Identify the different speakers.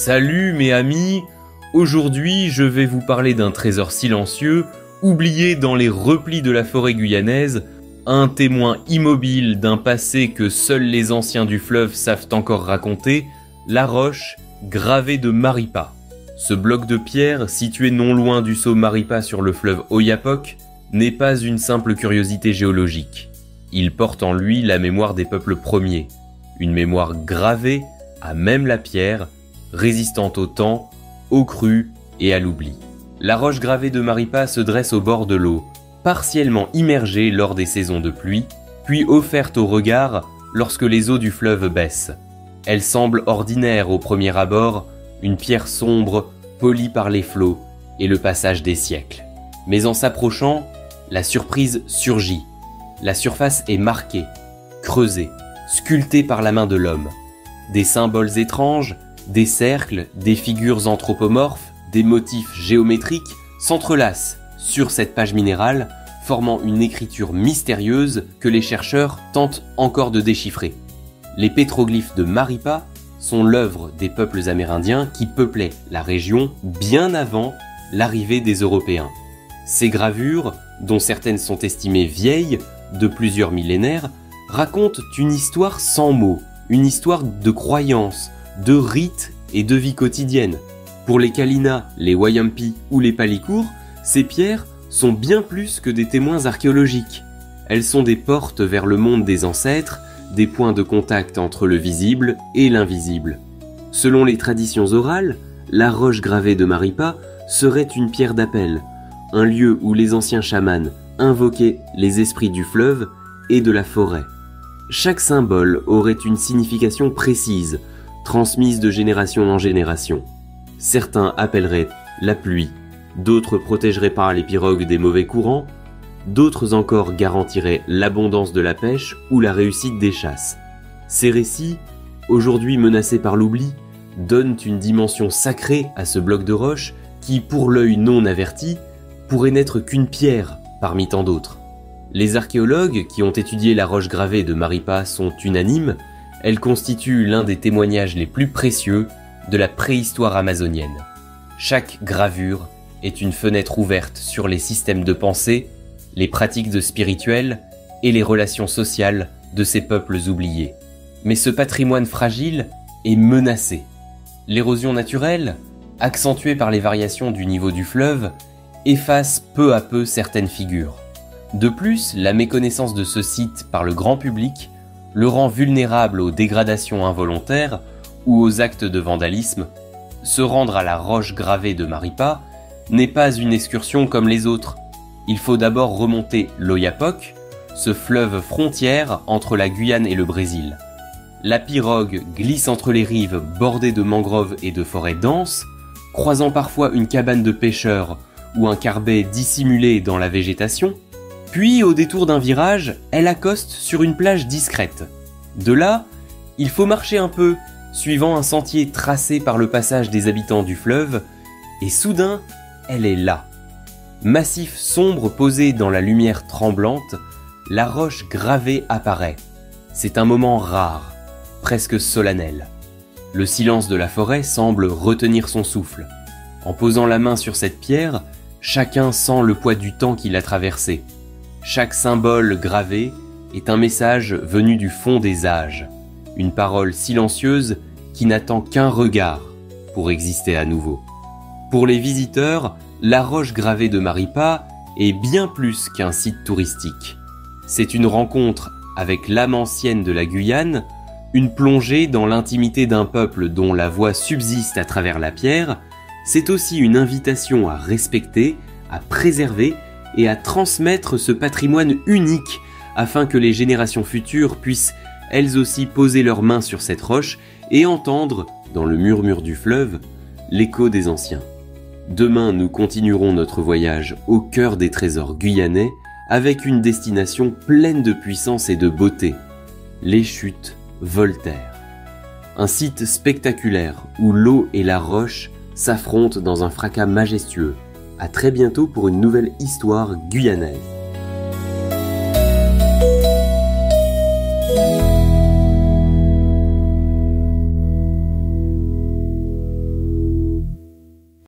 Speaker 1: Salut mes amis, aujourd'hui je vais vous parler d'un trésor silencieux, oublié dans les replis de la forêt guyanaise, un témoin immobile d'un passé que seuls les anciens du fleuve savent encore raconter, la roche gravée de Maripa. Ce bloc de pierre, situé non loin du saut Maripa sur le fleuve Oyapock, n'est pas une simple curiosité géologique. Il porte en lui la mémoire des peuples premiers, une mémoire gravée à même la pierre, résistante au temps, aux crues et à l'oubli. La roche gravée de Maripa se dresse au bord de l'eau, partiellement immergée lors des saisons de pluie, puis offerte au regard lorsque les eaux du fleuve baissent. Elle semble ordinaire au premier abord, une pierre sombre, polie par les flots et le passage des siècles. Mais en s'approchant, la surprise surgit. La surface est marquée, creusée, sculptée par la main de l'homme. Des symboles étranges, des cercles, des figures anthropomorphes, des motifs géométriques s'entrelacent sur cette page minérale, formant une écriture mystérieuse que les chercheurs tentent encore de déchiffrer. Les pétroglyphes de Maripa sont l'œuvre des peuples amérindiens qui peuplaient la région bien avant l'arrivée des Européens. Ces gravures, dont certaines sont estimées vieilles, de plusieurs millénaires, racontent une histoire sans mots, une histoire de croyances, de rites et de vie quotidienne. Pour les Kalina, les Wayampi ou les Palikour, ces pierres sont bien plus que des témoins archéologiques. Elles sont des portes vers le monde des ancêtres, des points de contact entre le visible et l'invisible. Selon les traditions orales, la roche gravée de Maripa serait une pierre d'appel, un lieu où les anciens chamans invoquaient les esprits du fleuve et de la forêt. Chaque symbole aurait une signification précise, transmise de génération en génération. Certains appelleraient la pluie, d'autres protégeraient par les pirogues des mauvais courants, d'autres encore garantiraient l'abondance de la pêche ou la réussite des chasses. Ces récits, aujourd'hui menacés par l'oubli, donnent une dimension sacrée à ce bloc de roche qui, pour l'œil non averti, pourrait n'être qu'une pierre parmi tant d'autres. Les archéologues qui ont étudié la roche gravée de Maripa sont unanimes, elle constitue l'un des témoignages les plus précieux de la préhistoire amazonienne. Chaque gravure est une fenêtre ouverte sur les systèmes de pensée, les pratiques de spirituel et les relations sociales de ces peuples oubliés. Mais ce patrimoine fragile est menacé. L'érosion naturelle, accentuée par les variations du niveau du fleuve, efface peu à peu certaines figures. De plus, la méconnaissance de ce site par le grand public le rend vulnérable aux dégradations involontaires ou aux actes de vandalisme. Se rendre à la roche gravée de Maripa n'est pas une excursion comme les autres. Il faut d'abord remonter l'Oyapock, ce fleuve frontière entre la Guyane et le Brésil. La pirogue glisse entre les rives bordées de mangroves et de forêts denses, croisant parfois une cabane de pêcheurs ou un carbet dissimulé dans la végétation. Puis, au détour d'un virage, elle accoste sur une plage discrète. De là, il faut marcher un peu, suivant un sentier tracé par le passage des habitants du fleuve, et soudain, elle est là. Massif sombre posé dans la lumière tremblante, la roche gravée apparaît. C'est un moment rare, presque solennel. Le silence de la forêt semble retenir son souffle. En posant la main sur cette pierre, chacun sent le poids du temps qui l'a traversée. Chaque symbole gravé est un message venu du fond des âges, une parole silencieuse qui n'attend qu'un regard pour exister à nouveau. Pour les visiteurs, la roche gravée de Maripa est bien plus qu'un site touristique. C'est une rencontre avec l'âme ancienne de la Guyane, une plongée dans l'intimité d'un peuple dont la voix subsiste à travers la pierre. C'est aussi une invitation à respecter, à préserver et à transmettre ce patrimoine unique afin que les générations futures puissent elles aussi poser leurs mains sur cette roche et entendre, dans le murmure du fleuve, l'écho des anciens. Demain, nous continuerons notre voyage au cœur des trésors guyanais avec une destination pleine de puissance et de beauté, les chutes Voltaire. Un site spectaculaire où l'eau et la roche s'affrontent dans un fracas majestueux. À très bientôt pour une nouvelle histoire guyanaise.